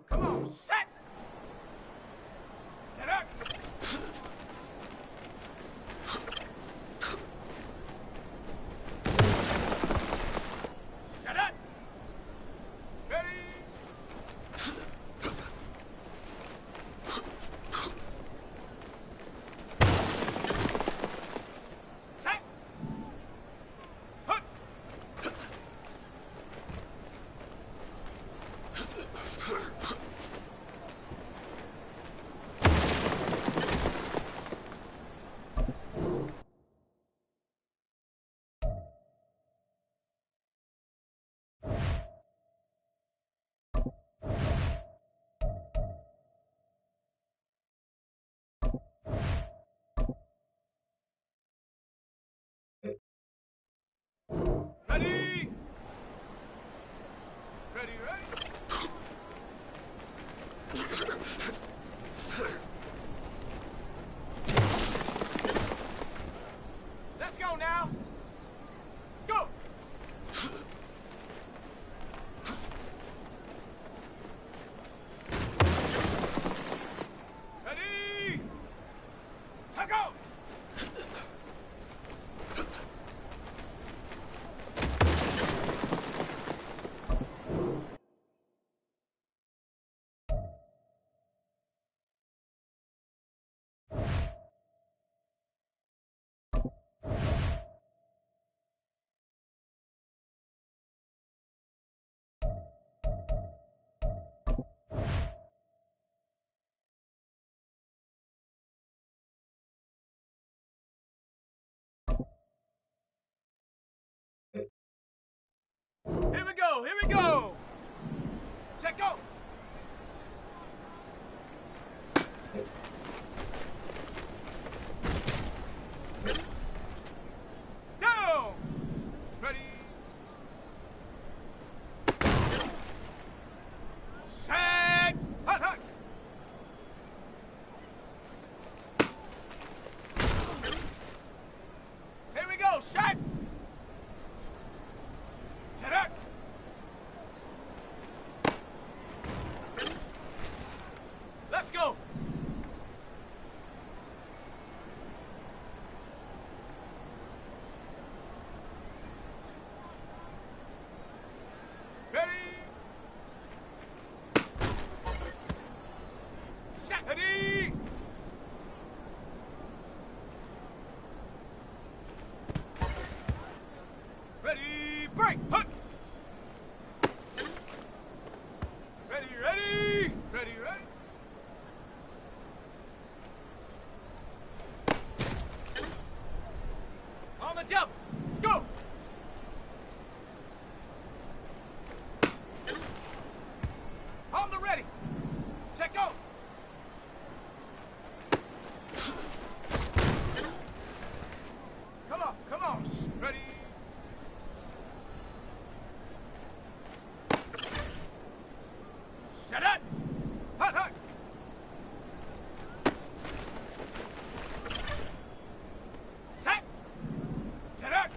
come on, set! Get up! Set up! Ready! Set! Hut! Ready! Ready, ready? Let's go now! Go! Ready! Go! Here we go, here we go! Check go! Down! Ready? Set! Hut, hut! Here we go, set! Get up! Let's go! Ready? Set! Ready? Ready, break! Hut! Ready, ready! Ready, ready! On the double! Go! On the ready! Check go! Come on! Ready? Set it! Hut, hut! Set! Get up!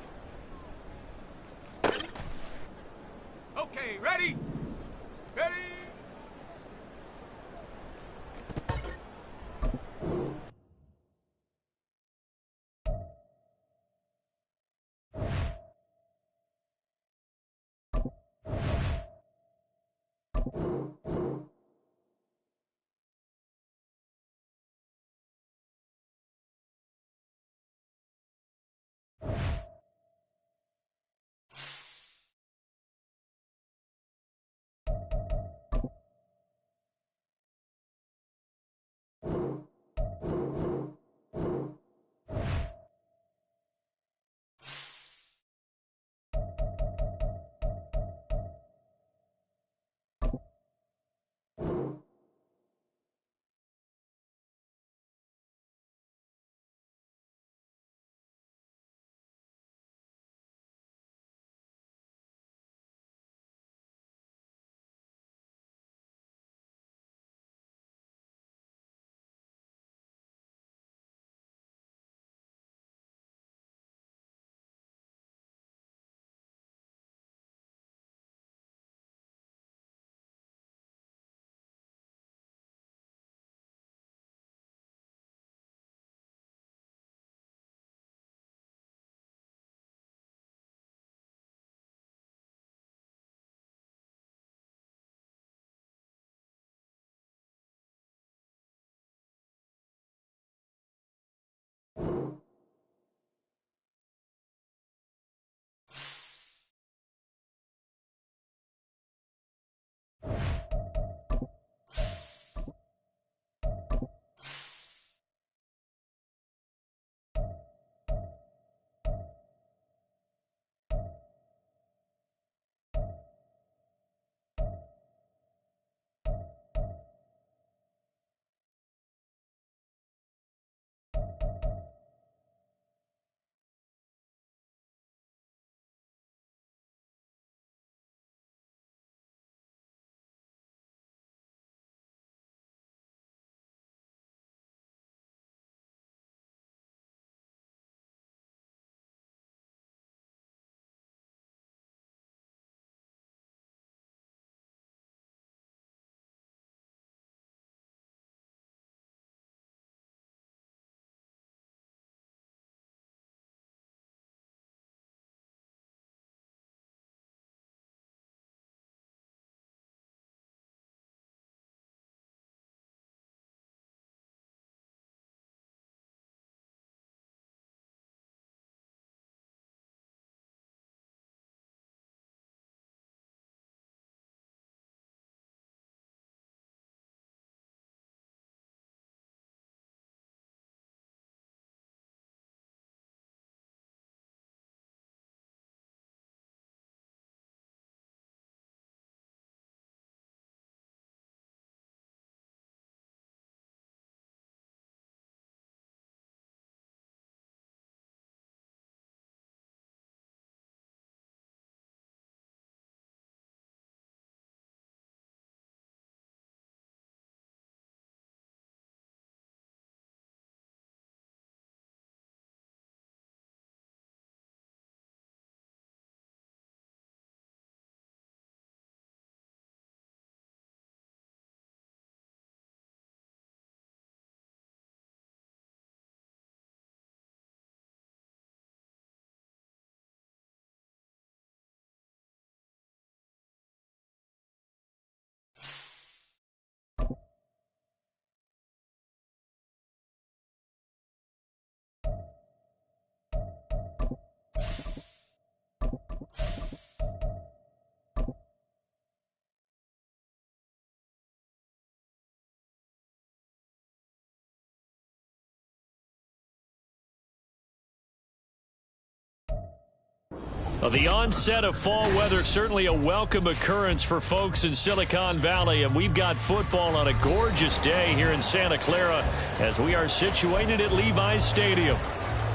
Well, the onset of fall weather, certainly a welcome occurrence for folks in Silicon Valley, and we've got football on a gorgeous day here in Santa Clara as we are situated at Levi's Stadium.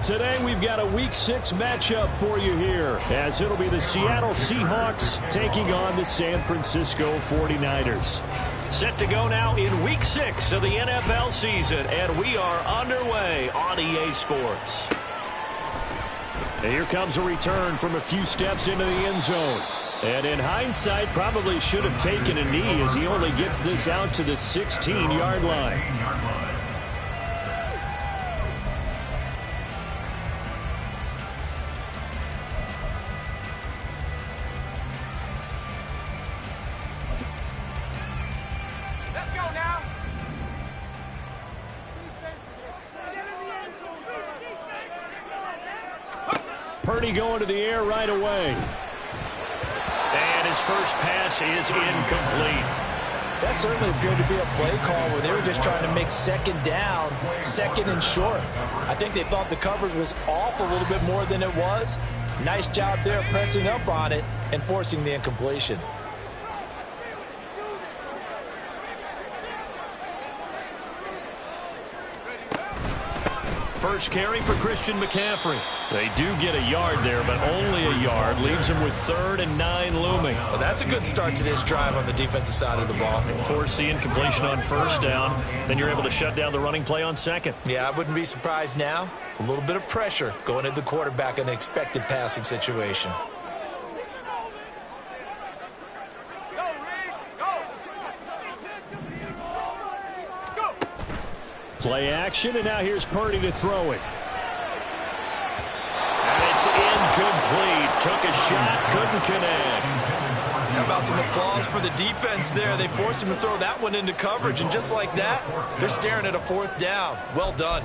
Today we've got a Week 6 matchup for you here, as it'll be the Seattle Seahawks taking on the San Francisco 49ers. Set to go now in Week 6 of the NFL season, and we are underway on EA Sports. And here comes a return from a few steps into the end zone. And in hindsight, probably should have taken a knee as he only gets this out to the 16-yard line. Let's go now. Purdy going to the air right away. And his first pass is incomplete. That certainly appeared to be a play call where they were just trying to make second down, second and short. I think they thought the coverage was off a little bit more than it was. Nice job there pressing up on it and forcing the incompletion. First carry for Christian McCaffrey. They do get a yard there, but only a yard. Leaves him with 3rd and 9 looming. Well, that's a good start to this drive on the defensive side of the ball. Force the incompletion on first down. Then you're able to shut down the running play on second. Yeah, I wouldn't be surprised now. A little bit of pressure going at the quarterback in an expected passing situation. Play action, and now here's Purdy to throw it. And it's incomplete. Took a shot, couldn't connect. How about some applause for the defense there? They forced him to throw that one into coverage, and just like that, they're staring at a 4th down. Well done.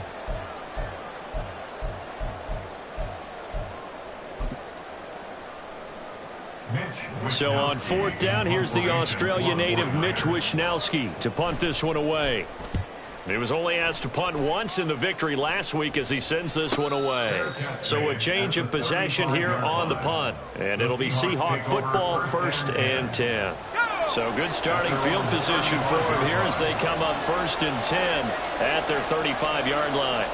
So on 4th down, here's the Australia native Mitch Wishnowsky to punt this one away. He was only asked to punt once in the victory last week as he sends this one away. So a change of possession here on the punt. And it'll be Seahawk football, 1st and 10. So good starting field position for him here as they come up 1st and 10 at their 35-yard line.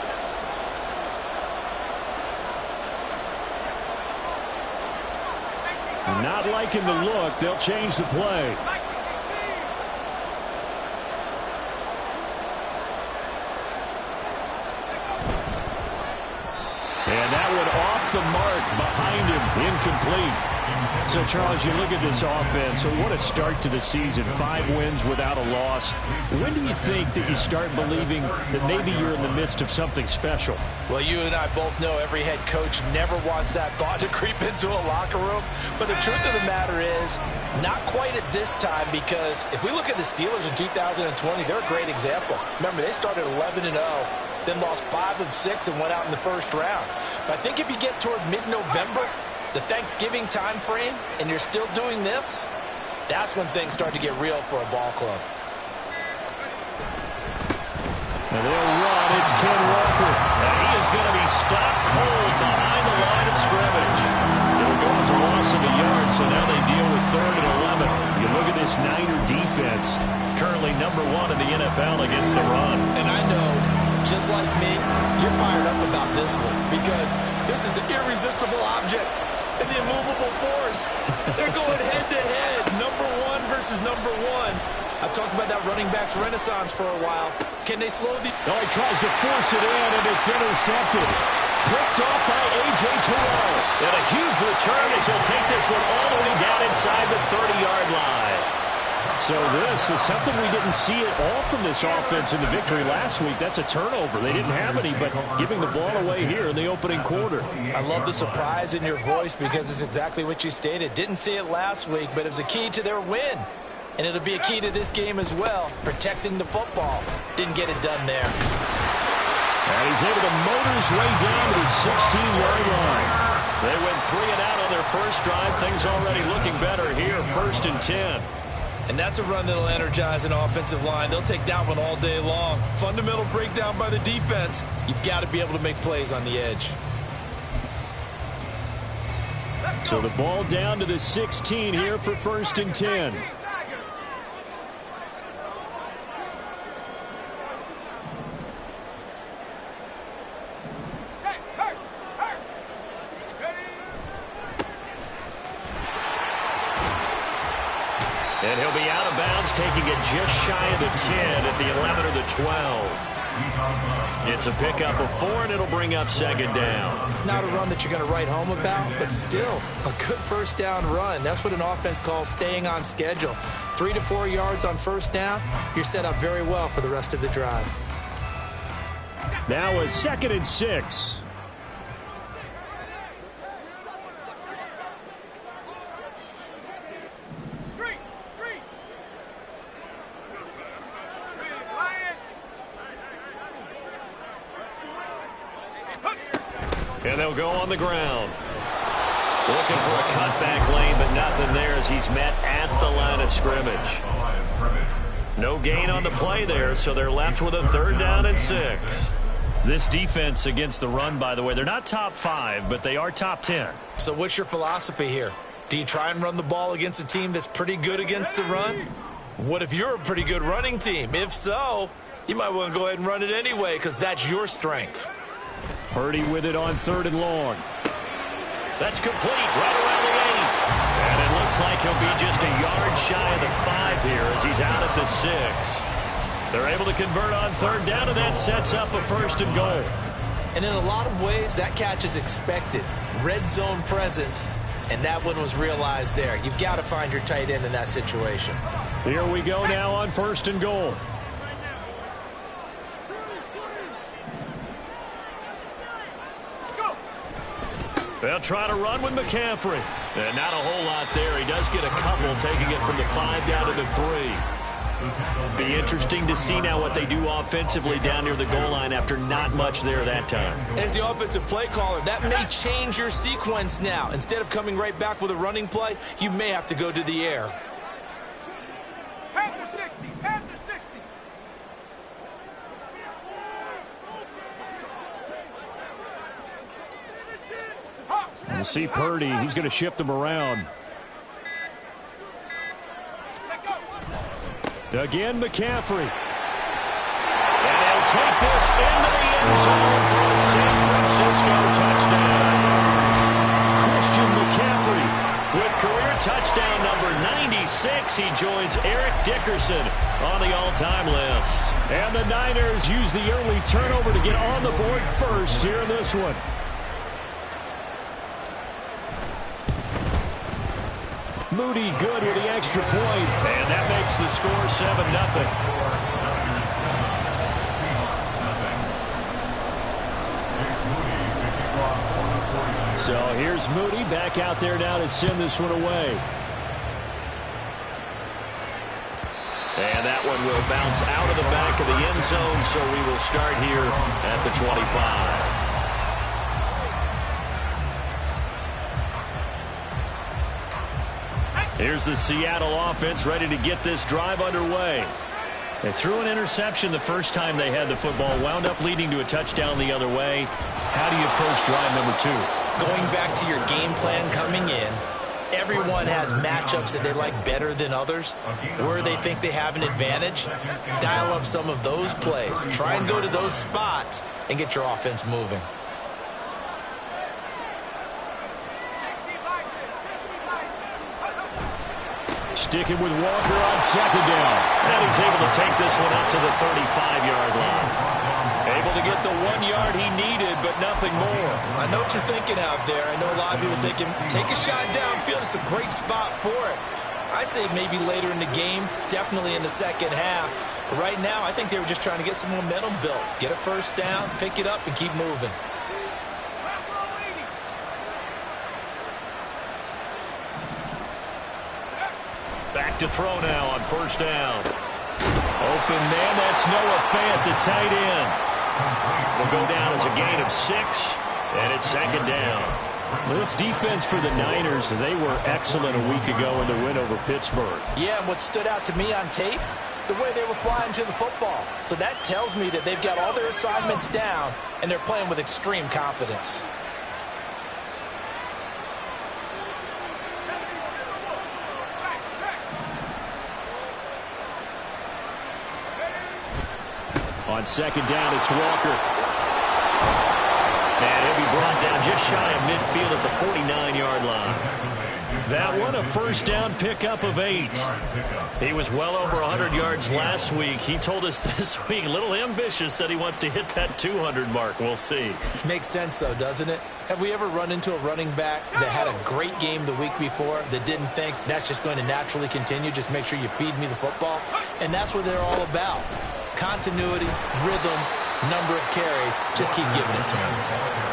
Not liking the look. They'll change the play. And that one off the mark behind him, incomplete. So, Charles, you look at this offense, so what a start to the season. 5 wins without a loss. When do you think that you start believing that maybe you're in the midst of something special? Well, you and I both know every head coach never wants that thought to creep into a locker room. But the truth of the matter is, not quite at this time, because if we look at the Steelers in 2020, they're a great example. Remember, they started 11-0. Then lost 5 of 6 and went out in the 1st round. But I think if you get toward mid-November, the Thanksgiving time frame, and you're still doing this, that's when things start to get real for a ball club. And they'll run. It's Ken Walker. And he is going to be stopped cold behind the line of scrimmage. It'll go as a loss of a yard, so now they deal with 3rd and 11. You look at this Niner defense, currently number 1 in the NFL against the run. And I know, just like me, you're fired up about this one because this is the irresistible object and the immovable force. They're going head-to-head, number 1 versus number 1. I've talked about that running back's renaissance for a while. Can they slow the... Oh, he tries to force it in, and it's intercepted. Picked off by A.J. Terrell. And a huge return as he'll take this one all the way down inside the 30-yard line. So this is something we didn't see at all from this offense in the victory last week. That's a turnover. They didn't have any, but giving the ball away here in the opening quarter. I love the surprise in your voice because it's exactly what you stated. Didn't see it last week, but it was a key to their win. And it'll be a key to this game as well, protecting the football. Didn't get it done there. And he's able to motor his way down to the 16-yard line. They went 3 and out on their first drive. Things already looking better here, 1st and 10. And that's a run that'll energize an offensive line. They'll take that one all day long. Fundamental breakdown by the defense. You've got to be able to make plays on the edge. Let's So the ball down to the 16 here for 1st and 10. And he'll be out of bounds, taking it just shy of the 10 at the 11 or the 12. It's a pickup of 4, and it'll bring up 2nd down. Not a run that you're going to write home about, but still a good 1st down run. That's what an offense calls staying on schedule. 3 to 4 yards on 1st down, you're set up very well for the rest of the drive. Now a 2nd and 6. And they'll go on the ground. Looking for a cutback lane, but nothing there as he's met at the line of scrimmage. No gain on the play there, so they're left with a 3rd down and 6. This defense against the run, by the way, they're not top 5, but they are top 10. So what's your philosophy here? Do you try and run the ball against a team that's pretty good against the run? What if you're a pretty good running team? If so, you might want to go ahead and run it anyway because that's your strength. Purdy with it on 3rd and long. That's complete right around the 8. And it looks like he'll be just a yard shy of the 5 here as he's out at the 6. They're able to convert on 3rd down, and that sets up a 1st and goal. And in a lot of ways, that catch is expected. Red zone presence, and that one was realized there. You've got to find your tight end in that situation. Here we go now on 1st and goal. They'll try to run with McCaffrey. And not a whole lot there. He does get a couple, taking it from the 5 down to the 3. Be interesting to see now what they do offensively down near the goal line after not much there that time. As the offensive play caller, that may change your sequence now. Instead of coming right back with a running play, you may have to go to the air. Panther 60, Panther 60. We'll see Purdy. He's going to shift him around. Again, McCaffrey. And they'll take this into the end zone for a San Francisco touchdown. Christian McCaffrey with career touchdown number 96. He joins Eric Dickerson on the all-time list. And the Niners use the early turnover to get on the board first here in this one. Moody good with the extra point. And that makes the score 7-0. So here's Moody back out there now to send this one away. And that one will bounce out of the back of the end zone, so we will start here at the 25. Here's the Seattle offense ready to get this drive underway. They threw an interception the first time they had the football, wound up leading to a touchdown the other way. How do you approach drive number 2? Going back to your game plan coming in, everyone has matchups that they like better than others. Where they think they have an advantage, dial up some of those plays. Try and go to those spots and get your offense moving. Sticking with Walker on 2nd down. And he's able to take this one up to the 35-yard line. Able to get the 1 yard he needed, but nothing more. I know what you're thinking out there. I know a lot of people thinking, take a shot downfield. It's a great spot for it. I'd say maybe later in the game, definitely in the second half. But right now, I think they were just trying to get some momentum built. Get a 1st down, pick it up, and keep moving. Back to throw now on 1st down. Open man, that's Noah Fant, the tight end. Will go down as a gain of 6, and it's 2nd down. This defense for the Niners, they were excellent a week ago in the win over Pittsburgh. Yeah, and what stood out to me on tape, the way they were flying to the football. So that tells me that they've got all their assignments down, and they're playing with extreme confidence. On second down, it's Walker. And he'll be brought down just shy of midfield at the 49-yard line. That one, a first down pickup of 8. He was well over 100 yards last week. He told us this week, a little ambitious, said he wants to hit that 200 mark. We'll see. Makes sense, though, doesn't it? Have we ever run into a running back that had a great game the week before that didn't think that's just going to naturally continue? Just make sure you feed me the football. And that's what they're all about. Continuity, rhythm, number of carries. Just keep giving it to him.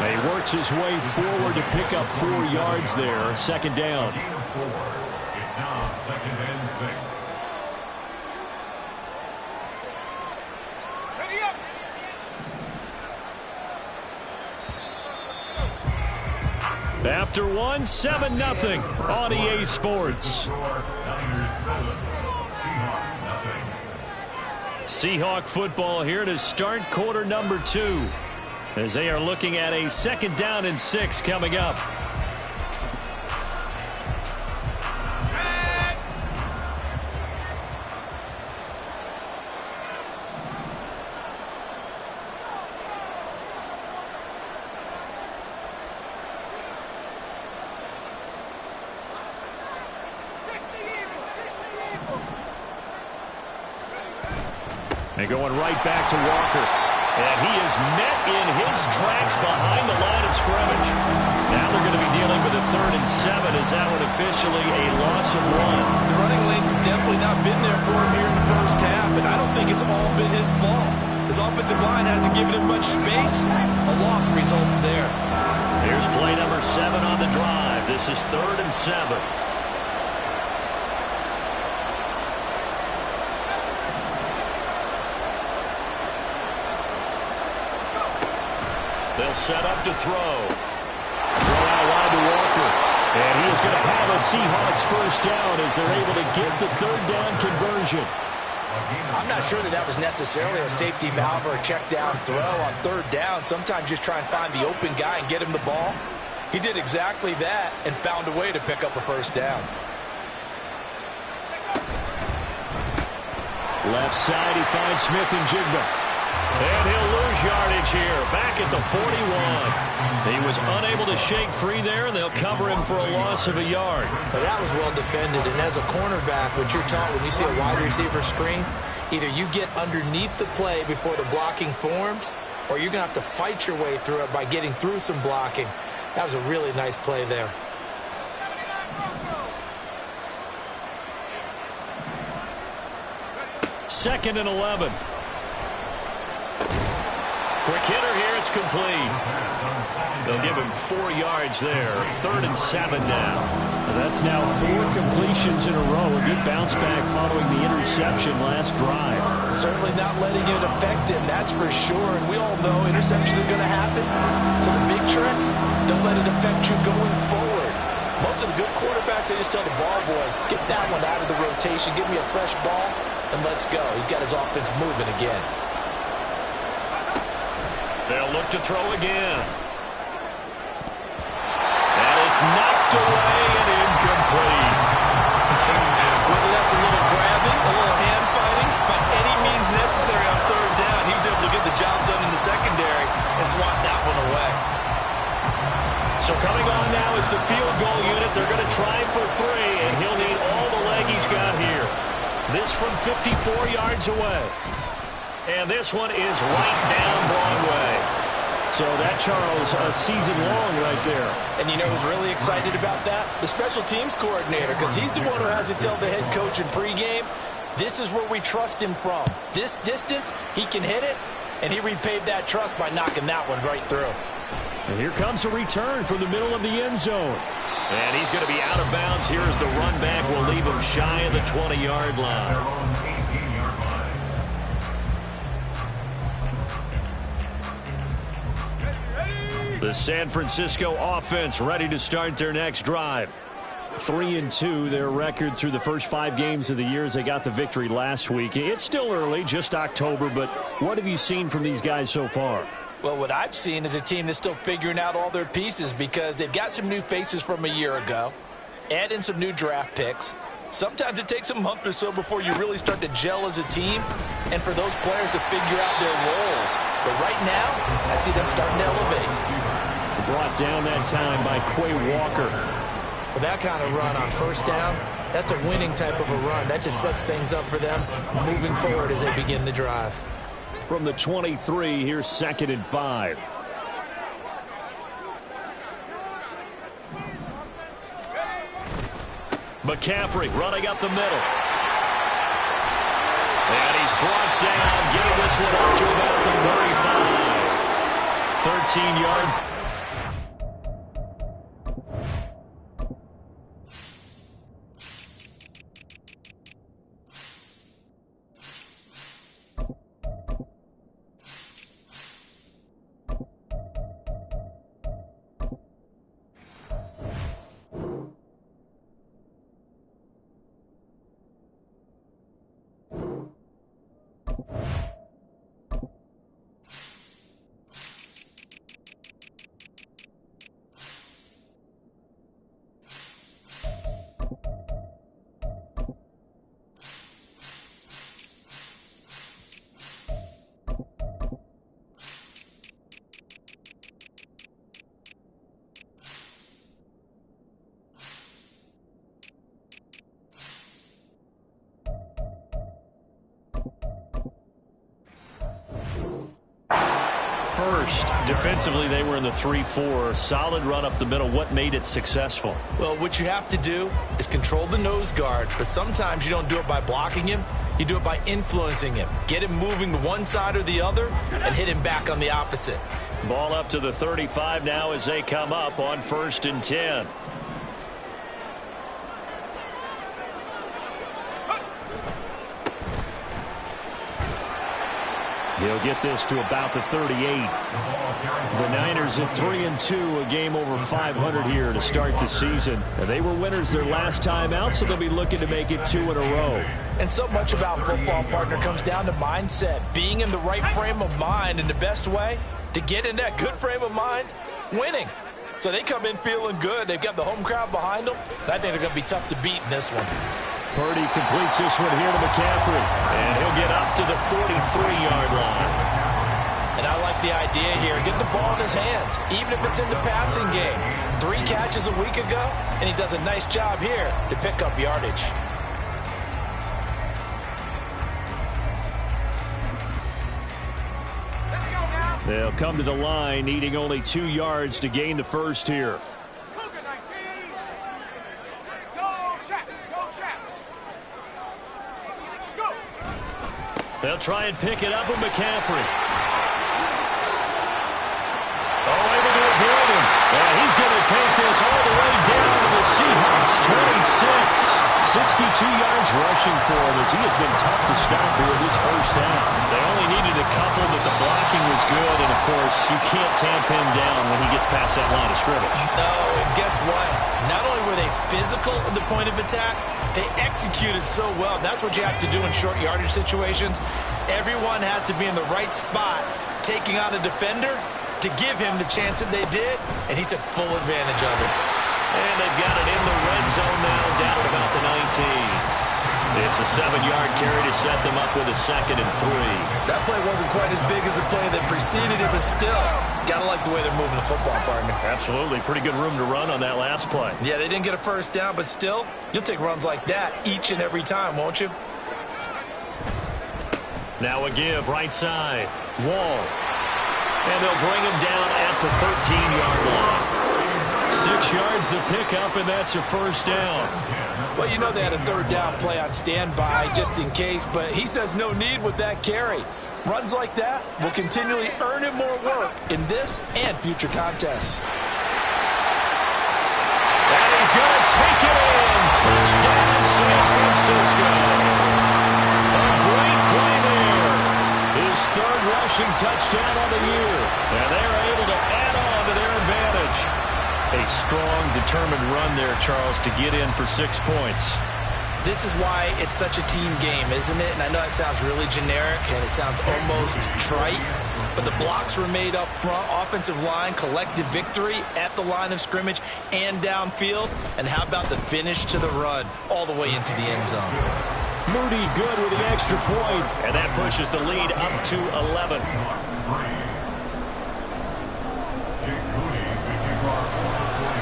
He works his way forward to pick up 4 yards there. Second down. It's now 2nd and 6. Ready up. After one, 7-0 on EA Sports. Seahawk football here to start quarter number 2 as they are looking at a 2nd down and 6 coming up. And going right back to Walker. And he is met in his tracks behind the line of scrimmage. Now they're going to be dealing with a 3rd and 7. Is that one officially a loss of 1? The running lanes have definitely not been there for him here in the first half, and I don't think it's all been his fault. His offensive line hasn't given him much space. A loss results there. Here's play number 7 on the drive. This is 3rd and 7. They'll set up to throw. Throw out wide to Walker. And he is going to have a Seahawks first down as they're able to get the 3rd down conversion. I'm not sure that was necessarily a safety valve or a check down throw on 3rd down. Sometimes just try and find the open guy and get him the ball. He did exactly that and found a way to pick up a first down. Left side, he finds Smith and Jigba. And he'll lose yardage here, back at the 41. He was unable to shake free there, and they'll cover him for a loss of a yard. But that was well defended, and as a cornerback, what you're taught when you see a wide receiver screen, either you get underneath the play before the blocking forms, or you're going to have to fight your way through it by getting through some blocking. That was a really nice play there. Second and 11. Quick hitter here, it's complete. They'll give him 4 yards there. 3rd and 7 now. That's now 4 completions in a row. A good bounce back following the interception last drive. Certainly not letting it affect him, that's for sure. And we all know interceptions are going to happen. So the big trick, don't let it affect you going forward. Most of the good quarterbacks, they just tell the ball boy, get that one out of the rotation, give me a fresh ball, and let's go. He's got his offense moving again. They'll look to throw again. And it's knocked away and incomplete. Whether that's a little grabbing, a little hand fighting, by any means necessary on 3rd down, he was able to get the job done in the secondary and swat that one away. So coming on now is the field goal unit. They're going to try for 3, and he'll need all the leg he's got here. This from 54 yards away. And this one is right down Broadway. So that, Charles, a season long right there. And you know who's really excited about that? The special teams coordinator, because he's the one who has to tell the head coach in pregame, this is where we trust him from. This distance, he can hit it, and he repaid that trust by knocking that one right through. And here comes a return from the middle of the end zone. And he's going to be out of bounds here as the run back will leave him shy of the 20-yard line. The San Francisco offense ready to start their next drive. 3-2, their record through the first 5 games of the year as they got the victory last week. It's still early, just October, but what have you seen from these guys so far? Well, what I've seen is a team that's still figuring out all their pieces because they've got some new faces from a year ago, add in some new draft picks, Sometimes it takes a month or so before you really start to gel as a team and for those players to figure out their roles. But right now, I see them starting to elevate. Brought down that time by Quay Walker. With that kind of run on first down, that's a winning type of a run. That just sets things up for them moving forward as they begin the drive. From the 23, here's 2nd and 5. McCaffrey running up the middle. And he's brought down, getting this one up to about the 35. 13 yards. First, defensively, they were in the 3-4. Solid run up the middle. What made it successful? Well, what you have to do is control the nose guard, but sometimes you don't do it by blocking him. You do it by influencing him. Get him moving to one side or the other and hit him back on the opposite. Ball up to the 35 now as they come up on 1st and 10. He'll get this to about the 38. The Niners at 3-2, a game over 500 here to start the season. And they were winners their last time out, so they'll be looking to make it 2 in a row. And so much about football, partner, comes down to mindset. Being in the right frame of mind, and the best way to get in that good frame of mind, winning. So they come in feeling good. They've got the home crowd behind them. I think they're going to be tough to beat in this one. Purdy completes this one here to McCaffrey. And he'll get up to the 43-yard line. And I like the idea here. Get the ball in his hands, even if it's in the passing game. 3 catches a week ago, and he does a nice job here to pick up yardage. They'll come to the line, needing only 2 yards to gain the first here. They'll try and pick it up with McCaffrey. Oh, able to avoid him. And he's going to take this all the way down to the Seahawks, 26. 62 yards rushing for him as he has been tough to stop here this first down. They only needed a couple, but the blocking was good. And, of course, you can't tamp him down when he gets past that line of scrimmage. No, and guess what? Not only were they physical at the point of attack, they executed so well. That's what you have to do in short yardage situations. Everyone has to be in the right spot, taking on a defender to give him the chance that they did, and he took full advantage of it. And they've got it in the red zone now, down at about the 19. It's a 7-yard carry to set them up with a 2nd and 3. That play wasn't quite as big as the play that preceded it, but still, got to like the way they're moving the football, partner. Absolutely. Pretty good room to run on that last play. Yeah, they didn't get a first down, but still, you'll take runs like that each and every time, won't you? Now a give, right side. Wall. And they'll bring him down at the 13-yard line. 6 yards the pickup, and that's a first down. Well, you know they had a 3rd down play on standby just in case, but he says no need with that carry. Runs like that will continually earn him more work in this and future contests. And he's going to take it in. Touchdown, San Francisco. A great play there. His 3rd rushing touchdown of the year. And they're able to add on to their advantage. A strong, determined run there, Charles, to get in for 6 points. This is why it's such a team game, isn't it? And I know it sounds really generic and it sounds almost trite, but the blocks were made up front. Offensive line, collective victory at the line of scrimmage and downfield. And how about the finish to the run all the way into the end zone? Moody good with the extra point, and that pushes the lead up to 11.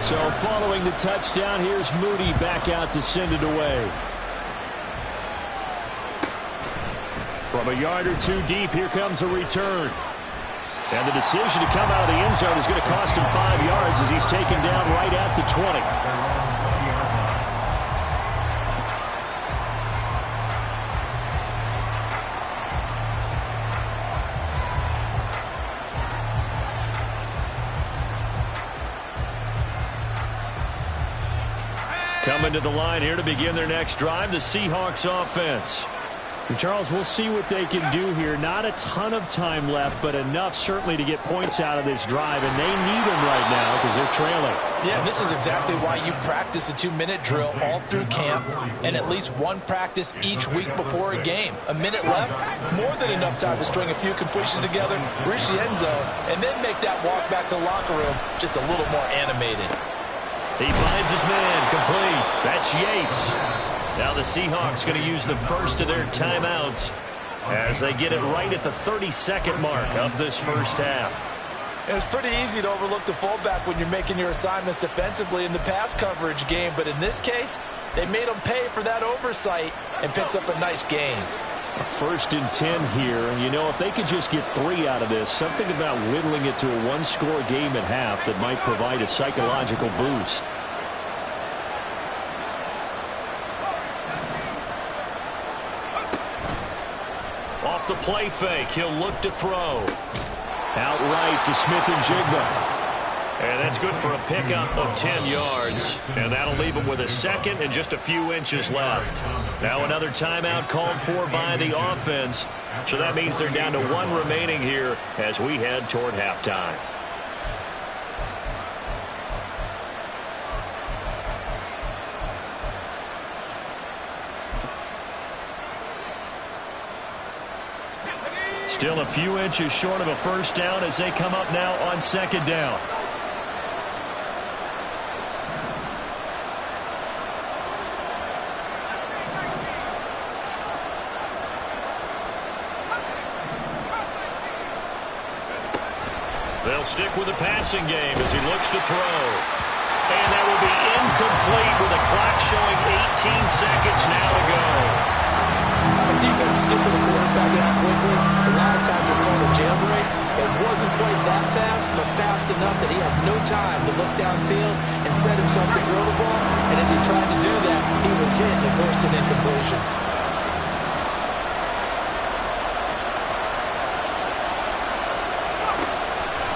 So following the touchdown, here's Moody back out to send it away. From a yard or two deep, here comes a return. And the decision to come out of the end zone is going to cost him 5 yards as he's taken down right at the 20. Coming to the line here to begin their next drive, the Seahawks offense. And Charles, we'll see what they can do here. Not a ton of time left, but enough certainly to get points out of this drive, and they need them right now because they're trailing. Yeah, this is exactly why you practice a 2-minute drill all through camp and at least one practice each week before a game. A minute left, more than enough time to string a few completions together, reach the end zone, and then make that walk back to the locker room just a little more animated. He finds his man, complete. That's Yates. Now the Seahawks going to use the first of their timeouts as they get it right at the 32nd mark of this first half. It's pretty easy to overlook the fullback when you're making your assignments defensively in the pass coverage game, but in this case, they made him pay for that oversight and picks up a nice gain. A 1st and 10 here, and you know, if they could just get 3 out of this, something about whittling it to a one-score game at half that might provide a psychological boost. Off the play fake, he'll look to throw. Outright to Smith-Njigba. And that's good for a pickup of 10 yards. And that'll leave him with a second and just a few inches left. Now another timeout called for by the offense. So that means they're down to 1 remaining here as we head toward halftime. Still a few inches short of a first down as they come up now on 2nd down. They'll stick with the passing game as he looks to throw. And that will be incomplete with the clock showing 18 seconds now to go. When defense gets to the quarterback that quickly, a lot of times it's called a jailbreak. It wasn't quite that fast, but fast enough that he had no time to look downfield and set himself to throw the ball. And as he tried to do that, he was hit and forced an incompletion.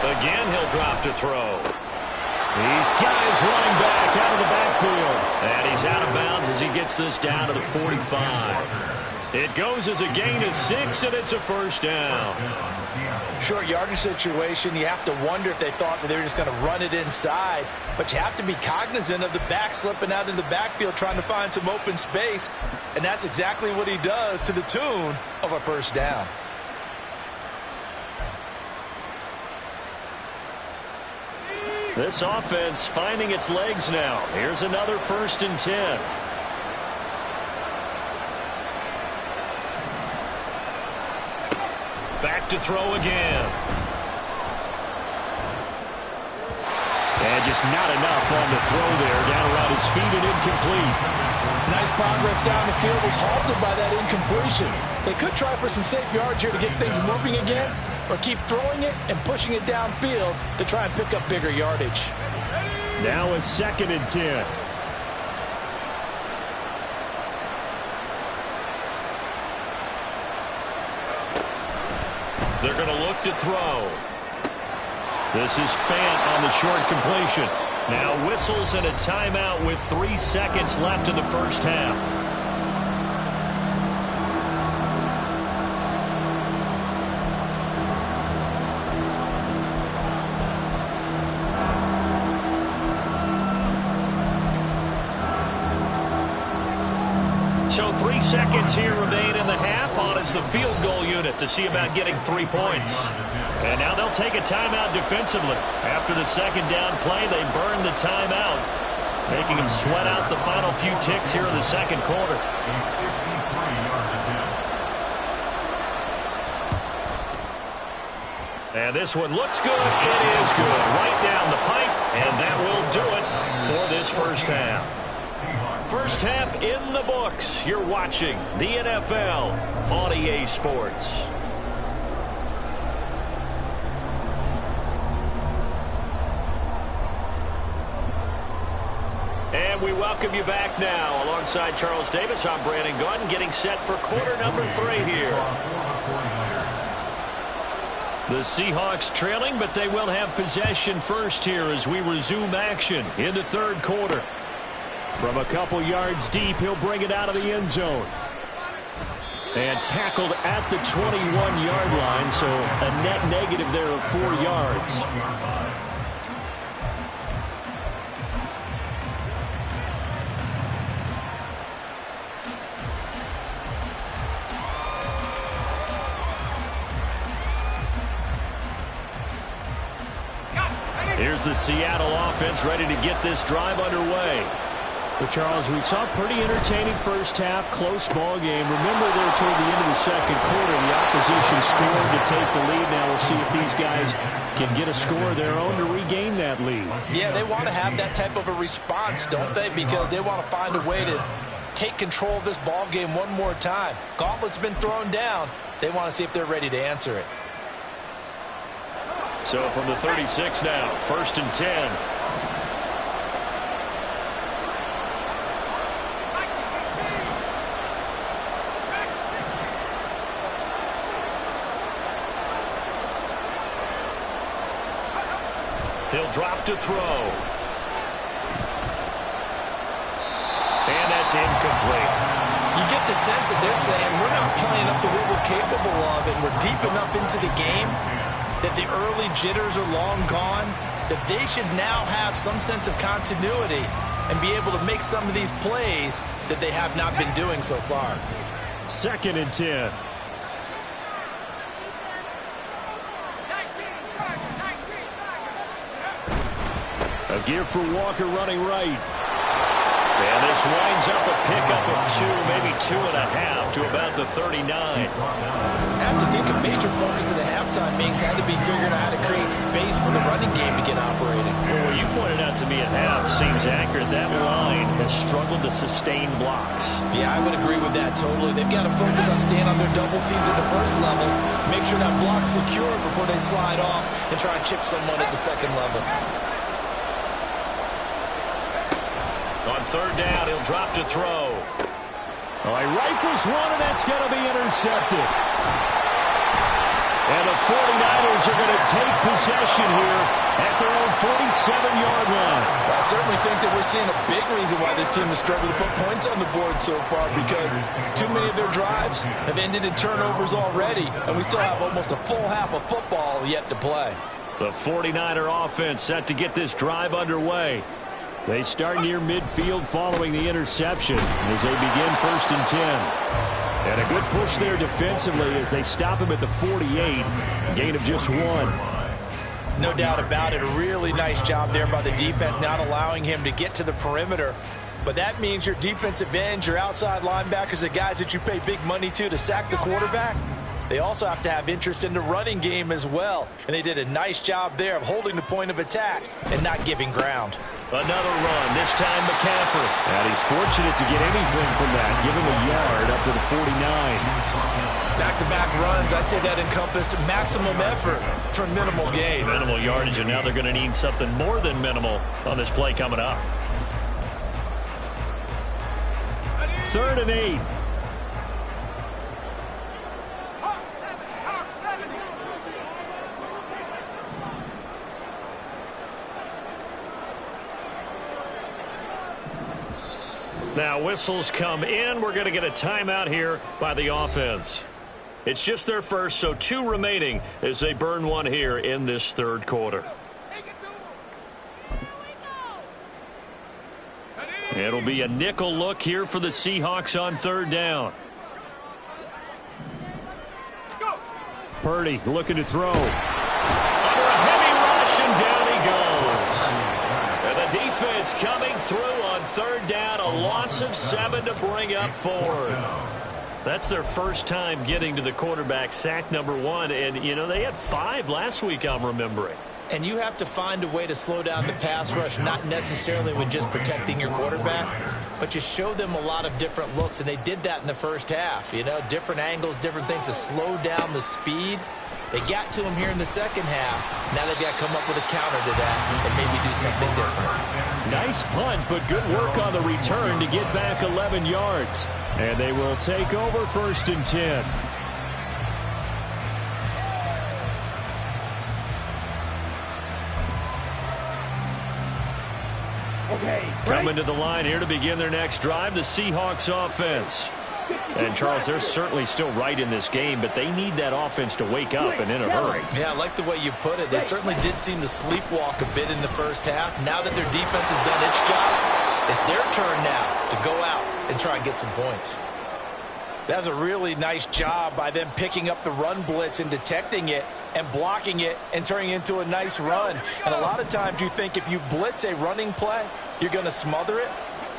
Again, he'll drop to throw. He's got his running back out of the backfield. And he's out of bounds as he gets this down to the 45. It goes as a gain of 6, and it's a first down. Short yardage situation, you have to wonder if they thought that they were just going to run it inside. But you have to be cognizant of the back slipping out in the backfield trying to find some open space. And that's exactly what he does to the tune of a first down. This offense finding its legs now. Here's another 1st and 10. Back to throw again. And just not enough on the throw there. Down around his feet and incomplete. Nice progress down the field was halted by that incompletion. They could try for some safe yards here to get things moving again, or keep throwing it and pushing it downfield to try and pick up bigger yardage. Now a 2nd and 10. They're going to look to throw. This is Fant on the short completion. Now whistles and a timeout with 3 seconds left in the first half. So 3 seconds here remain in the half. On is the field goal unit to see about getting 3 points. And now they'll take a timeout defensively. After the second down play, they burn the timeout, making them sweat out the final few ticks here in the second quarter. And this one looks good. It is good. Right down the pipe, and that will do it for this first half. First half in the books. You're watching the NFL on EA Sports. And we welcome you back now. Alongside Charles Davis, I'm Brandon Gunn, getting set for quarter number 3 here. The Seahawks trailing, but they will have possession first here as we resume action in the third quarter. From a couple yards deep, he'll bring it out of the end zone. And tackled at the 21-yard line, so a net negative there of 4 yards. Here's the Seattle offense ready to get this drive underway. But Charles, we saw a pretty entertaining first half, close ball game. Remember there toward the end of the second quarter, the opposition scored to take the lead. Now we'll see if these guys can get a score of their own to regain that lead. Yeah, they want to have that type of a response, don't they? Because they want to find a way to take control of this ball game one more time. Gauntlet's been thrown down. They want to see if they're ready to answer it. So from the 36 now, 1st and 10. He'll drop to throw. And that's incomplete. You get the sense that they're saying we're not playing up to what we're capable of, and we're deep enough into the game that the early jitters are long gone, that they should now have some sense of continuity and be able to make some of these plays that they have not been doing so far. 2nd and 10. A give for Walker running right. And this winds up a pickup of 2, maybe 2.5 to about the 39. I have to think a major focus of the halftime makes had to be figuring out how to create space for the running game to get operating. Well, you pointed out to me at half seems accurate. That line has struggled to sustain blocks. Yeah, I would agree with that totally. They've got to focus on staying on their double teams at the first level, make sure that block's secure before they slide off and try and chip someone at the second level. On 3rd down, he'll drop to throw. Oh, he rifles one, and that's going to be intercepted. And the 49ers are going to take possession here at their own 47-yard line. Well, I certainly think that we're seeing a big reason why this team has struggled to put points on the board so far, because too many of their drives have ended in turnovers already, and we still have almost a full half of football yet to play. The 49er offense set to get this drive underway. They start near midfield following the interception as they begin 1st and 10. And a good push there defensively as they stop him at the 48. Gain of just 1. No doubt about it. A really nice job there by the defense, not allowing him to get to the perimeter. But that means your defensive ends, your outside linebackers, the guys that you pay big money to sack the quarterback, they also have to have interest in the running game as well. And they did a nice job there of holding the point of attack and not giving ground. Another run, this time McCaffrey. And he's fortunate to get anything from that. Give him a yard up to the 49. Back-to-back runs, I'd say that encompassed maximum effort for minimal gain. Minimal yardage, and now they're going to need something more than minimal on this play coming up. 3rd and 8. Now whistles come in. We're going to get a timeout here by the offense. It's just their first, so 2 remaining as they burn one here in this third quarter. It'll be a nickel look here for the Seahawks on 3rd down. Purdy looking to throw. It's coming through on third down, a loss of 7 to bring up fourth. That's their first time getting to the quarterback, sack number 1. And, you know, they had 5 last week, I'm remembering. And you have to find a way to slow down the pass rush, not necessarily with just protecting your quarterback, but you show them a lot of different looks, and they did that in the first half. You know, different angles, different things to slow down the speed. They got to him here in the second half. Now they've got to come up with a counter to that and maybe do something different. Nice punt, but good work on the return to get back 11 yards. And they will take over 1st and 10. Coming to the line here to begin their next drive, the Seahawks offense. And, Charles, they're certainly still right in this game, but they need that offense to wake up and in a hurry. Yeah, I like the way you put it. They certainly did seem to sleepwalk a bit in the first half. Now that their defense has done its job, it's their turn now to go out and try and get some points. That's a really nice job by them picking up the run blitz and detecting it and blocking it and turning it into a nice run. And a lot of times you think if you blitz a running play, you're going to smother it.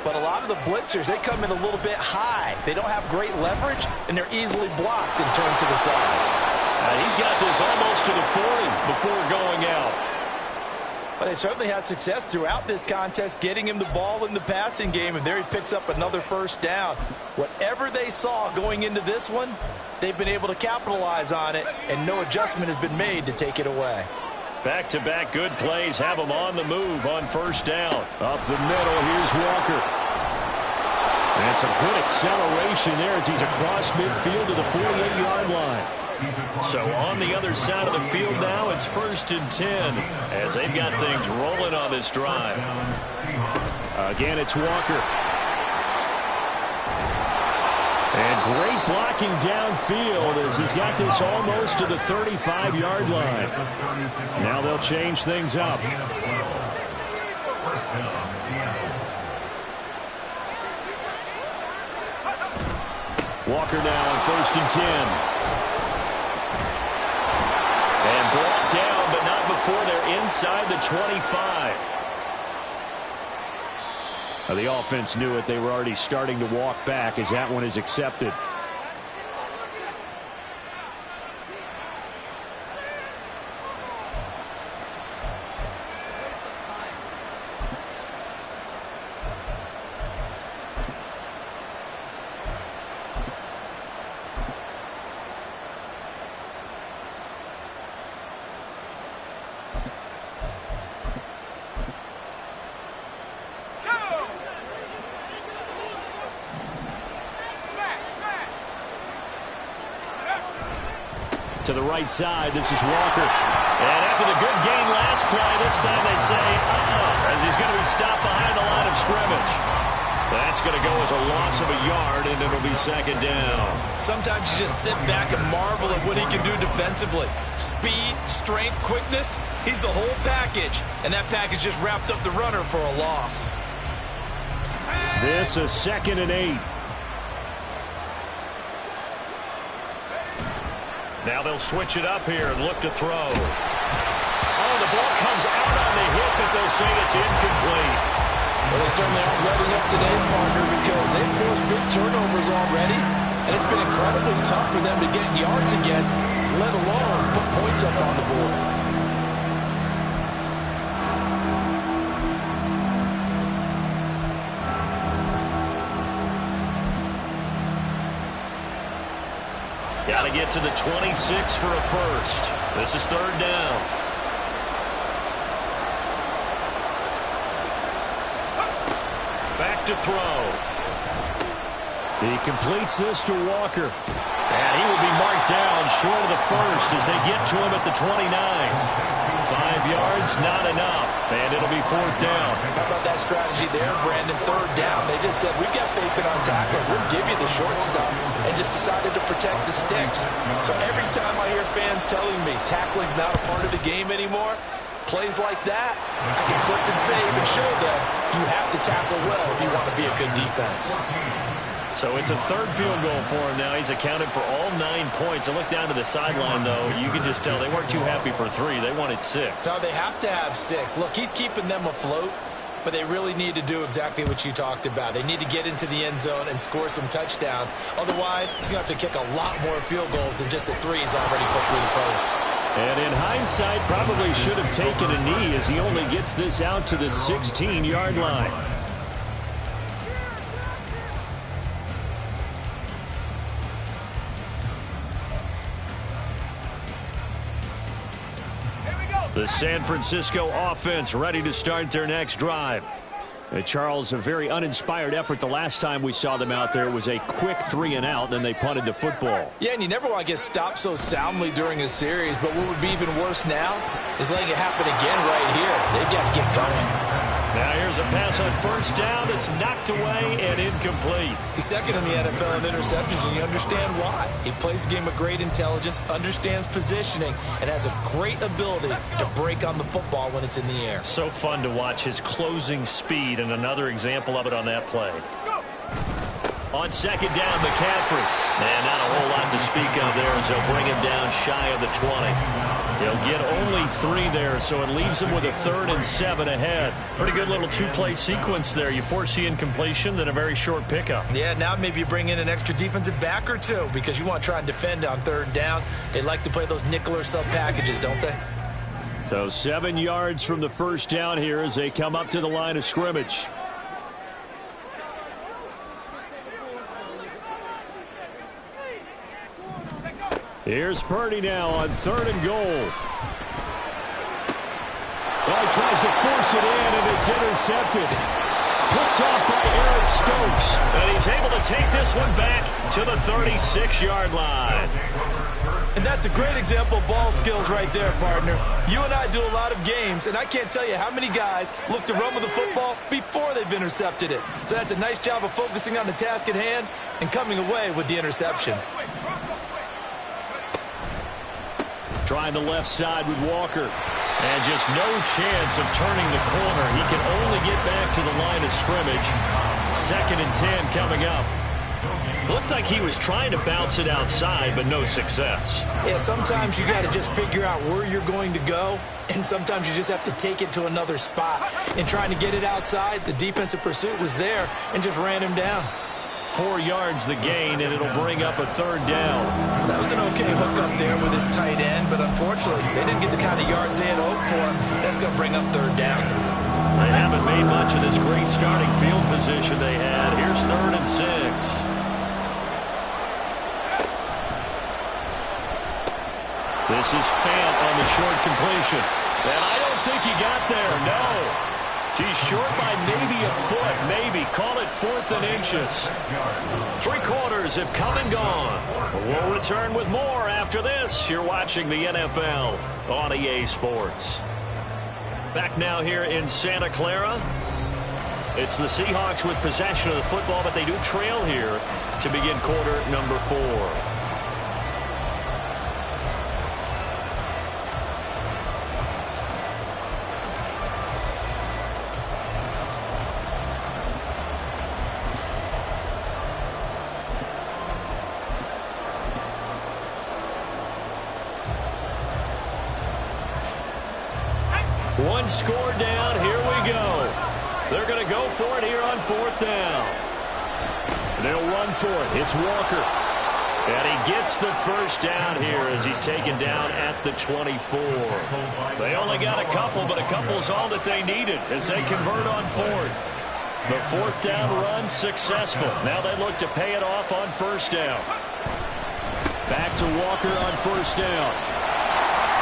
But a lot of the blitzers, they come in a little bit high. They don't have great leverage, and they're easily blocked and turned to the side. He's got this almost to the 40 before going out. But they certainly had success throughout this contest, getting him the ball in the passing game, and there he picks up another first down. Whatever they saw going into this one, they've been able to capitalize on it, and no adjustment has been made to take it away. Back-to-back good plays have them on the move on first down. Up the middle, here's Walker. And some good acceleration there as he's across midfield to the 48-yard line. So on the other side of the field now, it's 1st and 10 as they've got things rolling on this drive. Again, it's Walker. And great blocking downfield as he's got this almost to the 35-yard line. Now they'll change things up. Walker now on 1st and 10. And brought down, but not before they're inside the 25. The offense knew it. They were already starting to walk back as that one is accepted. To the right side, this is Walker. And after the good gain last play, this time they say, as he's going to be stopped behind the line of scrimmage. That's going to go as a loss of a yard, and it'll be 2nd down. Sometimes you just sit back and marvel at what he can do defensively. Speed, strength, quickness, he's the whole package. And that package just wrapped up the runner for a loss. This is 2nd and 8. Now they'll switch it up here and look to throw. Oh, the ball comes out on the hip, but they'll say it's incomplete. Well, they certainly aren't letting up today, partner, because they've forced big turnovers already, and it's been incredibly tough for them to get yards against, let alone put points up on the board. Got to get to the 26 for a first. This is 3rd down. Back to throw. He completes this to Walker. And he will be marked down short of the first as they get to him at the 29. 5 yards, not enough. And it'll be 4th down. How about that strategy there, Brandon? 3rd down. They just said, we've got faith in our tacklers. We'll give you the short stuff. And just decided to protect the sticks. So every time I hear fans telling me tackling's not a part of the game anymore, plays like that, I can click and save and show them you have to tackle well if you want to be a good defense. So it's a 3rd field goal for him now. He's accounted for all 9 points. I look down to the sideline, though. You can just tell they weren't too happy for 3. They wanted 6. So they have to have 6. Look, he's keeping them afloat. but they really need to do exactly what you talked about. They need to get into the end zone and score some touchdowns. Otherwise, he's going to have to kick a lot more field goals than just the 3 he's already put through the post. And in hindsight, probably should have taken a knee as he only gets this out to the 16-yard line. The San Francisco offense ready to start their next drive. Charles, a very uninspired effort the last time we saw them out there. It was a quick 3-and-out, then they punted the football. Yeah, and you never want to get stopped so soundly during a series, but what would be even worse now is letting it happen again right here. They've got to get going. Now here's a pass on first down. It's knocked away and incomplete. He's second in the NFL in interceptions, and you understand why. He plays a game with great intelligence, understands positioning, and has a great ability to break on the football when it's in the air. So fun to watch his closing speed, and another example of it on that play. On second down, McCaffrey. And not a whole lot to speak of there as they'll bring him down shy of the 20. He'll get only 3 there, so it leaves him with a 3rd and 7 ahead. Pretty good little 2-play sequence there. You force the incompletion, then a very short pickup. Yeah, now maybe you bring in an extra defensive back or 2 because you want to try and defend on 3rd down. They like to play those nickel or sub packages, don't they? So 7 yards from the first down here as they come up to the line of scrimmage. Here's Purdy now on 3rd and goal. Well, he tries to force it in, and it's intercepted. Picked off by Eric Stokes. And he's able to take this one back to the 36-yard line. And that's a great example of ball skills right there, partner. You and I do a lot of games, and I can't tell you how many guys look to run with the football before they've intercepted it. So that's a nice job of focusing on the task at hand and coming away with the interception. Trying the left side with Walker. And just no chance of turning the corner. He can only get back to the line of scrimmage. 2nd and 10 coming up. Looked like he was trying to bounce it outside, but no success. Yeah, sometimes you got to just figure out where you're going to go, and sometimes you just have to take it to another spot. In trying to get it outside, the defensive pursuit was there and just ran him down. 4 yards the gain, and it'll bring up a 3rd down. That was an okay hook up there with his tight end, but unfortunately, they didn't get the kind of yards they had hoped for. That's going to bring up 3rd down. They haven't made much of this great starting field position they had. Here's 3rd and 6. This is Fant on the short completion. And I don't think he got there, no. He's short by maybe a foot, maybe. Call it 4th and inches. 3 quarters have come and gone. We'll return with more after this. You're watching the NFL on EA Sports. Back now here in Santa Clara. It's the Seahawks with possession of the football, but they do trail here to begin quarter number 4. One score down. Here we go. They're going to go for it here on 4th down. They'll run for it. It's Walker. And he gets the first down here as he's taken down at the 24. They only got a couple, but a couple's all that they needed as they convert on 4th. The 4th down run successful. Now they look to pay it off on 1st down. Back to Walker on 1st down.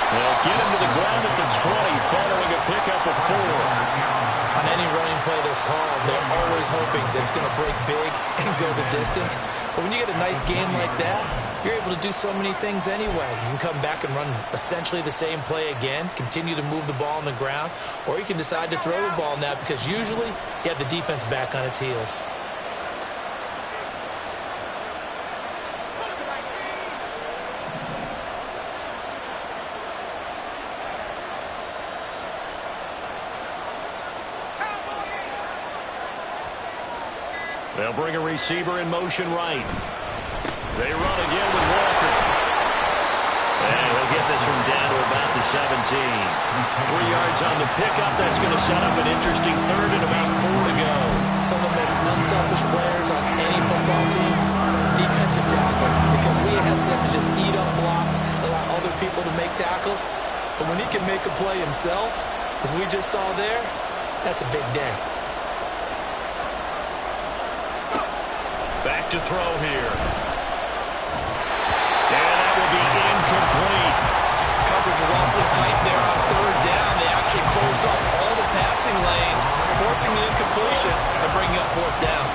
They'll get him to the ground at the 20 following a pickup of 4. On any running play that's called, they're always hoping that it's going to break big and go the distance. But when you get a nice game like that, you're able to do so many things anyway. You can come back and run essentially the same play again, continue to move the ball on the ground, or you can decide to throw the ball now because usually you have the defense back on its heels. They'll bring a receiver in motion right. They run again with Walker. And he'll get this one down to about the 17. 3 yards on the pickup. That's going to set up an interesting third and about 4 to go. Some of the most unselfish players on any football team, defensive tackles, because we ask them to just eat up blocks, allow other people to make tackles. But when he can make a play himself, as we just saw there, that's a big day. Back to throw here. And that will be incomplete. Coverage is awfully tight there on third down. They actually closed off all the passing lanes, forcing the incompletion and bringing up fourth down.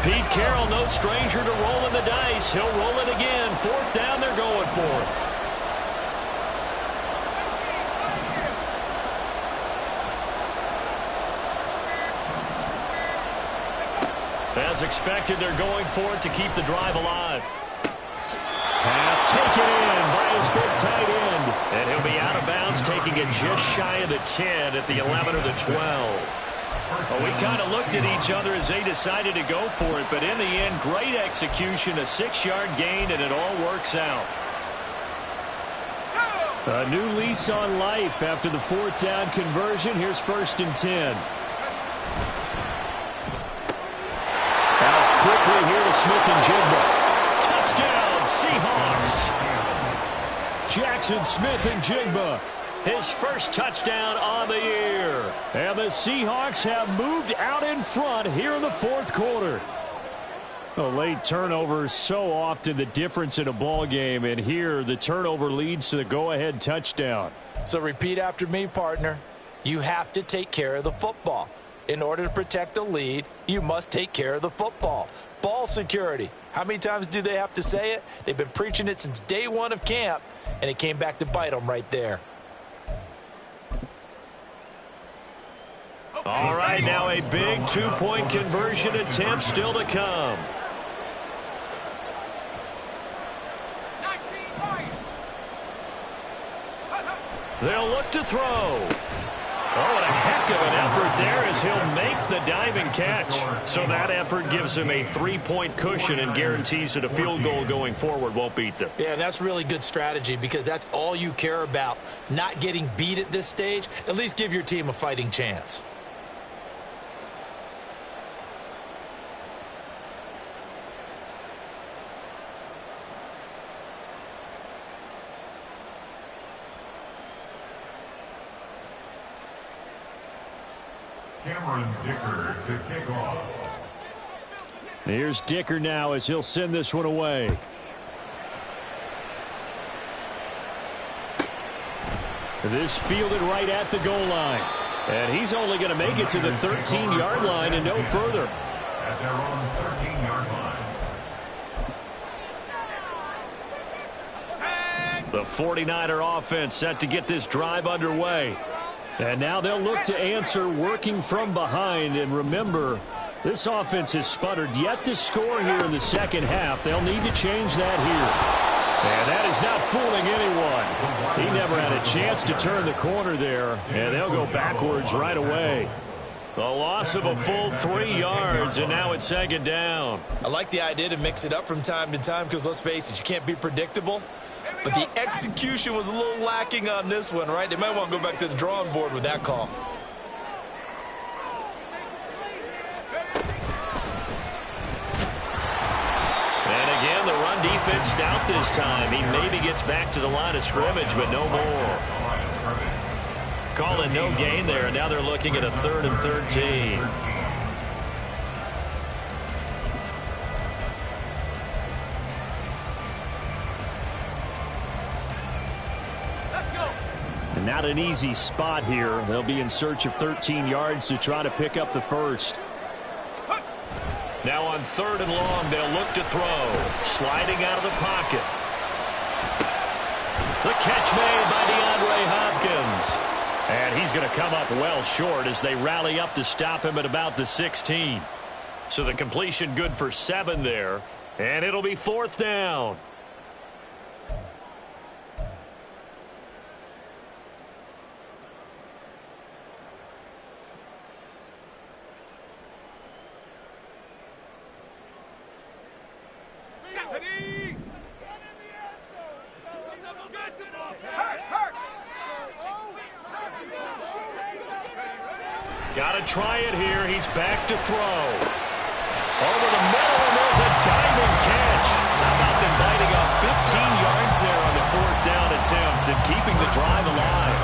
Pete Carroll, no stranger to rolling the dice. He'll roll it again. Fourth down, they're going for it. As expected, they're going for it to keep the drive alive. Pass taken in by his big tight end. And he'll be out of bounds, taking it just shy of the 10 at the 11 or the 12. Well, we kind of looked at each other as they decided to go for it, but in the end, great execution, a 6-yard gain, and it all works out. A new lease on life after the 4th down conversion. Here's 1st and 10. Out quickly here to Smith-Njigba. Touchdown, Seahawks. Jackson Smith-Njigba. His first touchdown on the year. And the Seahawks have moved out in front here in the 4th quarter. A late turnover is so often the difference in a ball game, and here the turnover leads to the go-ahead touchdown. So repeat after me, partner. You have to take care of the football. In order to protect a lead, you must take care of the football. Ball security. How many times do they have to say it? They've been preaching it since day one of camp, and it came back to bite them right there. All right, now a big 2-point conversion attempt still to come. They'll look to throw. Oh, and a heck of an effort there as he'll make the diving catch. So that effort gives him a 3-point cushion and guarantees that a field goal going forward won't beat them. Yeah, that's really good strategy because that's all you care about, not getting beat at this stage. At least give your team a fighting chance. Cameron Dicker to kick off. Here's Dicker now as he'll send this one away. This fielded right at the goal line. And he's only going to make it to the 13-yard line and no further. At their own 13-yard line. The 49er offense set to get this drive underway. And now they'll look to answer working from behind. And remember, this offense has sputtered yet to score here in the second half. They'll need to change that here. And that is not fooling anyone. He never had a chance to turn the corner there. And they'll go backwards right away. The loss of a full 3 yards, and now it's 2nd down. I like the idea to mix it up from time to time because, let's face it, you can't be predictable. But the execution was a little lacking on this one, right? They might want to go back to the drawing board with that call. And again, the run defense stout this time. He maybe gets back to the line of scrimmage, but no more. Calling no gain there, and now they're looking at a 3rd and 13. And not an easy spot here. They'll be in search of 13 yards to try to pick up the first. Now on 3rd and long, they'll look to throw. Sliding out of the pocket. The catch made by DeAndre Hopkins. And he's going to come up well short as they rally up to stop him at about the 16. So the completion good for 7 there. And it'll be 4th down. Got to try it here. He's back to throw. Over the middle, and there's a diving catch. How about them biting off 15 yards there on the 4th down attempt and keeping the drive alive?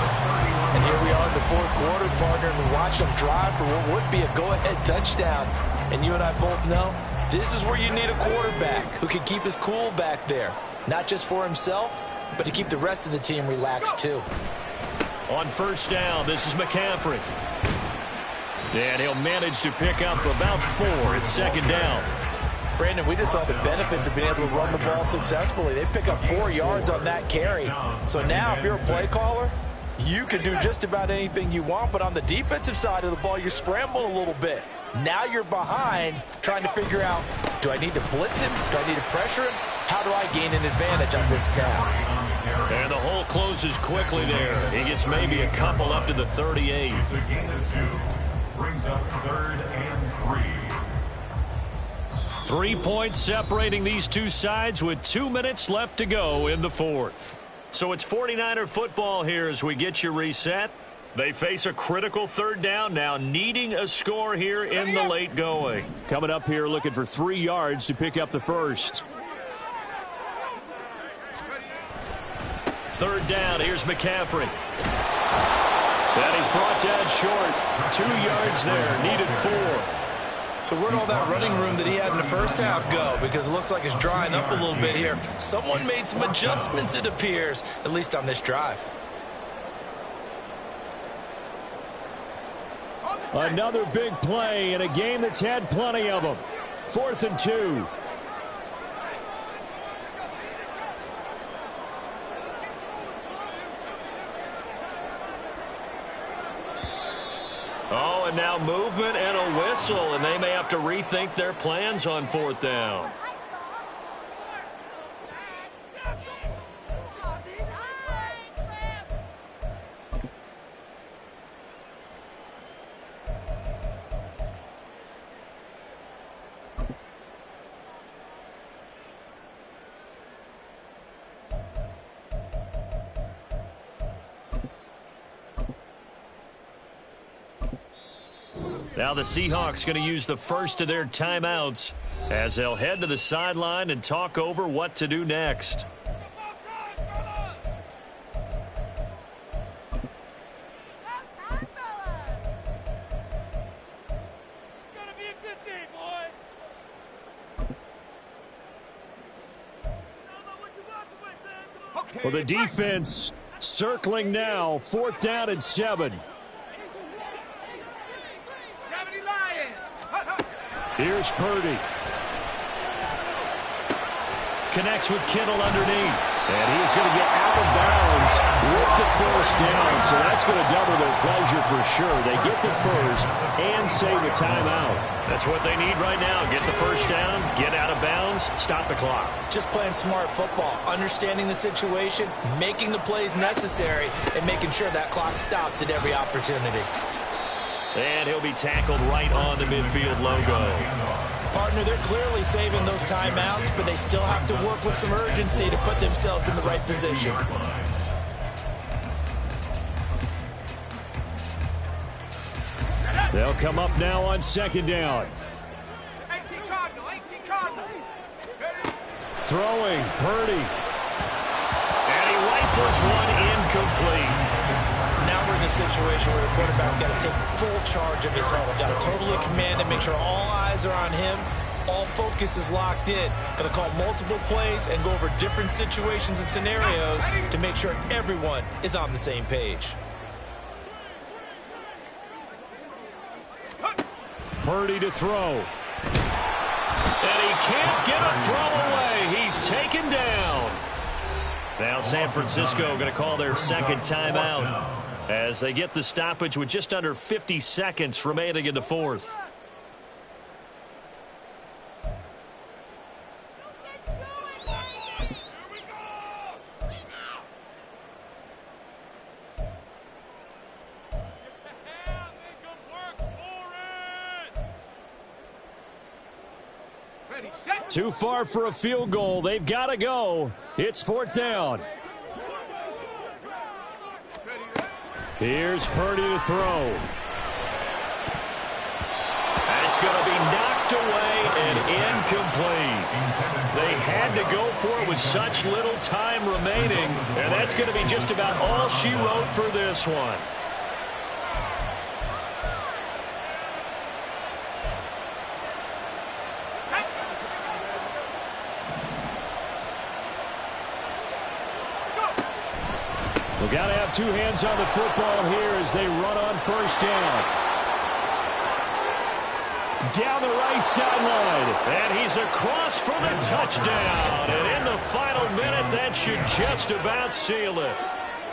And here we are in the 4th quarter, partner, and we watch them drive for what would be a go-ahead touchdown. And you and I both know this is where you need a quarterback who can keep his cool back there. Not just for himself, but to keep the rest of the team relaxed too. On 1st down, this is McCaffrey. And he'll manage to pick up about 4 at 2nd down. Brandon, we just saw the benefits of being able to run the ball successfully. They pick up 4 yards on that carry. So now if you're a play caller, you can do just about anything you want. But on the defensive side of the ball, you're scrambling a little bit. Now you're behind trying to figure out, do I need to blitz him? Do I need to pressure him? How do I gain an advantage on this snap? And the hole closes quickly there. He gets maybe a couple up to the 38. It's a gain of 2. Brings up 3rd and 3. 3 points separating these two sides with 2 minutes left to go in the 4th. So it's 49er football here as we get you reset. They face a critical 3rd down now, needing a score here in the late going. Coming up here looking for 3 yards to pick up the first. 3rd down, here's McCaffrey. And he's brought down short. 2 yards there, needed 4. So where'd all that running room that he had in the first half go? Because it looks like it's drying up a little bit here. Someone made some adjustments, it appears, at least on this drive. Another big play in a game that's had plenty of them. 4th and 2. Oh, and now movement and a whistle, and they may have to rethink their plans on 4th down. Now the Seahawks going to use the first of their timeouts as they'll head to the sideline and talk over what to do next. Well, the defense circling now. 4th down and 7. Here's Purdy. Connects with Kittle underneath. And he's going to get out of bounds with the first down. So that's going to double their pleasure for sure. They get the first and save a timeout. That's what they need right now. Get the first down, get out of bounds, stop the clock. Just playing smart football, understanding the situation, making the plays necessary, and making sure that clock stops at every opportunity. And he'll be tackled right on the midfield logo. Partner, they're clearly saving those timeouts, but they still have to work with some urgency to put themselves in the right position. They'll come up now on 2nd down. 18 Cardinal. Throwing, Purdy. And he rifles one incomplete. Now we're in the situation where the quarterback's got to take full charge of his helmet. Got to totally command it, make sure all eyes are on him. All focus is locked in. Going to call multiple plays and go over different situations and scenarios to make sure everyone is on the same page. Purdy to throw. And he can't get a throw away. He's taken down. Now San Francisco going to call their second timeout. as they get the stoppage with just under 50 seconds remaining in the fourth. Too far for a field goal. They've got to go. It's fourth down. Here's Purdy to throw. It's going to be knocked away and incomplete. They had to go for it with such little time remaining, and that's going to be just about all she wrote for this one. We've got to have two hands on the football here as they run on first down. Down the right sideline. And he's across for the touchdown. And in the final minute, that should just about seal it.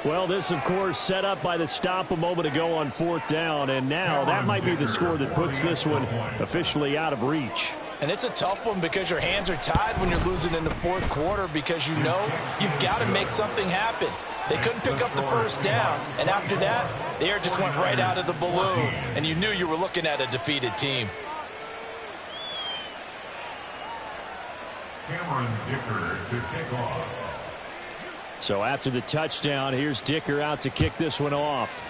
Well, this, of course, set up by the stop a moment ago on fourth down. And now that might be the score that puts this one officially out of reach. And it's a tough one because your hands are tied when you're losing in the fourth quarter because you know you've got to make something happen. They couldn't pick up the first down, and after that, the air just went right out of the balloon, and you knew you were looking at a defeated team. Cameron Dicker to kick off. So after the touchdown, here's Dicker out to kick this one off.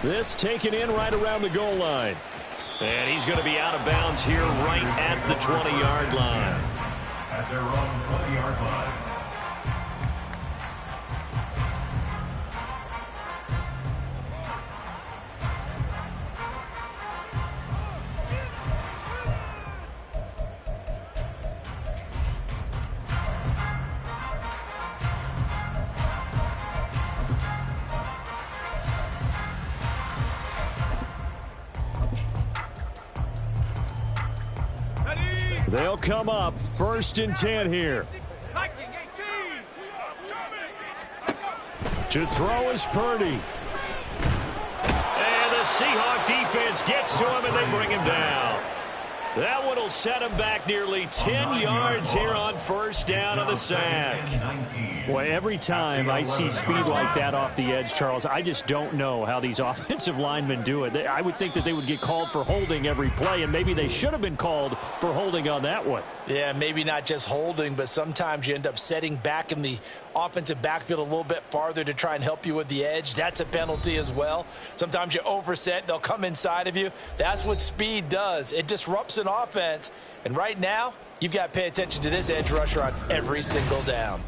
This taken in right around the goal line. And he's going to be out of bounds here right at the 20-yard line. At their own 20-yard line. They'll come up 1st and 10 here. To throw is Purdy. And the Seahawk defense gets to him, and they bring him down. That one will set him back nearly 10 yards here on first down on the sack. Boy, every time I see speed like that off the edge, Charles, I just don't know how these offensive linemen do it. I would think that they would get called for holding every play, and maybe they should have been called for holding on that one. Yeah, maybe not just holding, but sometimes you end up setting back in the offensive backfield a little bit farther to try and help you with the edge. That's a penalty as well. Sometimes you overset. They'll come inside of you. That's what speed does. It disrupts an offense. And right now, you've got to pay attention to this edge rusher on every single down.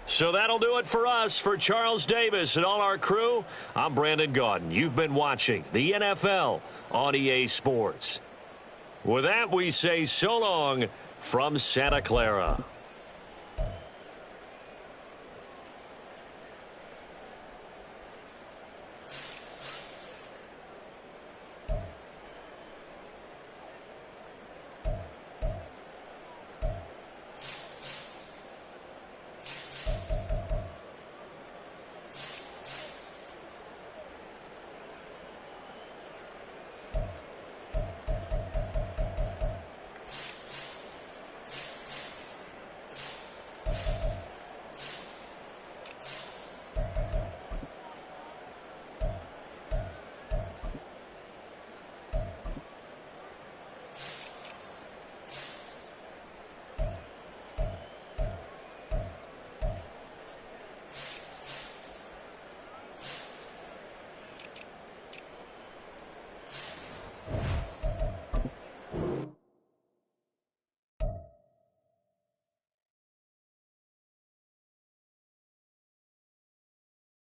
So that'll do it for us. For Charles Davis and all our crew, I'm Brandon Gaudin. You've been watching the NFL on EA Sports. With that, we say so long from Santa Clara.